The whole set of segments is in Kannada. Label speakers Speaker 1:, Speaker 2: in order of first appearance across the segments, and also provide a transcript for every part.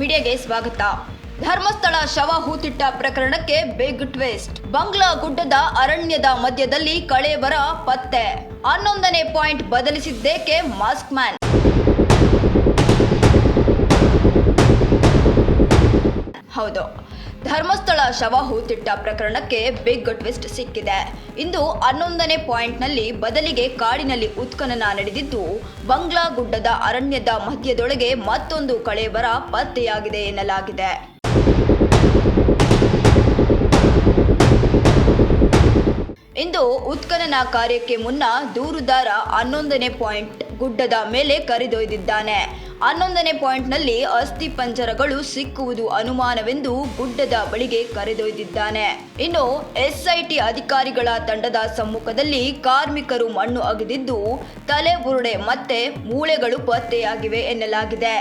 Speaker 1: ಮೀಡಿಯಾಗೆ ಸ್ವಾಗತ. ಧರ್ಮಸ್ಥಳ ಶವ ಹೂತಿಟ್ಟ ಪ್ರಕರಣಕ್ಕೆ ಬಿಗ್ ಟ್ವಿಸ್ಟ್. ಬಂಗ್ಲಾ ಗುಡ್ಡದ ಅರಣ್ಯದ ಮಧ್ಯದಲ್ಲಿ ಕಳೇಬರ ಪತ್ತೆ. 11ನೇ ಪಾಯಿಂಟ್ ಬದಲಿಸಿದ್ದೇಕೆ ಮಾಸ್ಕ್ ಮ್ಯಾನ್? ಹೌದು, ಧರ್ಮಸ್ಥಳ ಶವ ಹೂತಿಟ್ಟ ಪ್ರಕರಣಕ್ಕೆ ಬಿಗ್ ಟ್ವಿಸ್ಟ್ ಸಿಕ್ಕಿದೆ. ಇಂದು 11ನೇ ಪಾಯಿಂಟ್ನಲ್ಲಿ ಬದಲಿಗೆ ಕಾಡಿನಲ್ಲಿ ಉತ್ಖನನ ನಡೆದಿದ್ದು, ಬಂಗ್ಲಾ ಗುಡ್ಡದ ಅರಣ್ಯದ ಮಧ್ಯದೊಳಗೆ ಮತ್ತೊಂದು ಕಳೇಬರ ಪತ್ತೆಯಾಗಿದೆ ಎನ್ನಲಾಗಿದೆ. ಇಂದು ಉತ್ಖನನ ಕಾರ್ಯಕ್ಕೆ ಮುನ್ನ ದೂರುದಾರ 11ನೇ ಪಾಯಿಂಟ್ ಗುಡ್ಡದ ಮೇಲೆ ಕರೆದೊಯ್ದಿದ್ದಾನೆ. 11ನೇ ಪಾಯಿಂಟ್ನಲ್ಲಿ ಅಸ್ಥಿ ಪಂಜರಗಳು ಸಿಕ್ಕುವುದು ಅನುಮಾನವೆಂದು ಗುಡ್ಡದ ಬಳಿಗೆ ಕರೆದೊಯ್ದಿದ್ದಾನೆ. ಇನ್ನು ಎಸ್ಐಟಿ ಅಧಿಕಾರಿಗಳ ತಂಡದ ಸಮ್ಮುಖದಲ್ಲಿ ಕಾರ್ಮಿಕರು ಮಣ್ಣು ಅಗೆದಿದ್ದು, ತಲೆ ಬುರುಡೆ ಮತ್ತೆ ಮೂಳೆಗಳು ಪತ್ತೆಯಾಗಿವೆ ಎನ್ನಲಾಗಿದೆ.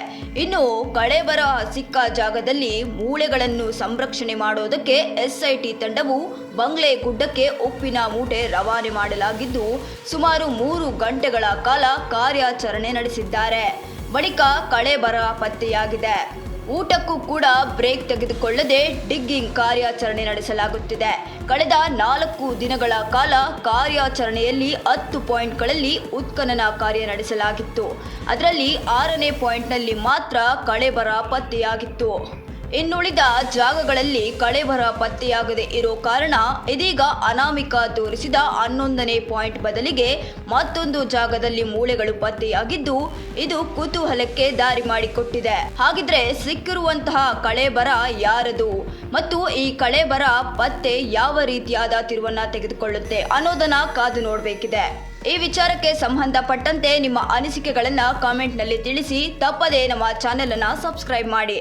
Speaker 1: ಇನ್ನು ಕಳೇಬರ ಸಿಕ್ಕ ಜಾಗದಲ್ಲಿ ಮೂಳೆಗಳನ್ನು ಸಂರಕ್ಷಣೆ ಮಾಡೋದಕ್ಕೆ ಎಸ್ಐಟಿ ತಂಡವು ಬಂಗ್ಲೆ ಗುಡ್ಡಕ್ಕೆ ಉಪ್ಪಿನ ಮೂಟೆ ರವಾನೆ ಮಾಡಲಾಗಿದ್ದು, ಸುಮಾರು 3 ಗಂಟೆಗಳ ಕಾಲ ಕಾರ್ಯಾಚರಣೆ ನಡೆಸಿದ್ದಾರೆ. ಬಳಿಕ ಕಳೇಬರ ಪತ್ತೆಯಾಗಿದೆ. ಊಟಕ್ಕೂ ಕೂಡ ಬ್ರೇಕ್ ತೆಗೆದುಕೊಳ್ಳದೆ ಡಿಗ್ಗಿಂಗ್ ಕಾರ್ಯಾಚರಣೆ ನಡೆಸಲಾಗುತ್ತಿದೆ. ಕಳೆದ 4 ದಿನಗಳ ಕಾಲ ಕಾರ್ಯಾಚರಣೆಯಲ್ಲಿ 10 ಪಾಯಿಂಟ್ಗಳಲ್ಲಿ ಉತ್ಖನನ ಕಾರ್ಯ ನಡೆಸಲಾಗಿತ್ತು. ಅದರಲ್ಲಿ 6ನೇ ಪಾಯಿಂಟ್ನಲ್ಲಿ ಮಾತ್ರ ಕಳೇಬರ ಪತ್ತೆಯಾಗಿತ್ತು. ಇನ್ನುಳಿದ ಜಾಗಗಳಲ್ಲಿ ಕಳೇಬರ ಪತ್ತೆಯಾಗದೆ ಇರೋ ಕಾರಣ ಇದೀಗ ಅನಾಮಿಕ ತೋರಿಸಿದ 11ನೇ ಪಾಯಿಂಟ್ ಬದಲಿಗೆ ಮತ್ತೊಂದು ಜಾಗದಲ್ಲಿ ಮೂಳೆಗಳು ಪತ್ತೆಯಾಗಿದ್ದು, ಇದು ಕುತೂಹಲಕ್ಕೆ ದಾರಿ ಮಾಡಿಕೊಟ್ಟಿದೆ. ಹಾಗಿದ್ರೆ ಸಿಕ್ಕಿರುವಂತಹ ಕಳೇಬರ ಯಾರದು ಮತ್ತು ಈ ಕಳೇಬರ ಪತ್ತೆ ಯಾವ ರೀತಿಯಾದ ತಿರುವನ್ನ ತೆಗೆದುಕೊಳ್ಳುತ್ತೆ ಅನ್ನೋದನ್ನ ಕಾದು ನೋಡಬೇಕಿದೆ. ಈ ವಿಚಾರಕ್ಕೆ ಸಂಬಂಧಪಟ್ಟಂತೆ ನಿಮ್ಮ ಅನಿಸಿಕೆಗಳನ್ನ ಕಾಮೆಂಟ್ನಲ್ಲಿ ತಿಳಿಸಿ. ತಪ್ಪದೇ ನಮ್ಮ ಚಾನೆಲ್ ಅನ್ನ ಸಬ್ಸ್ಕ್ರೈಬ್ ಮಾಡಿ.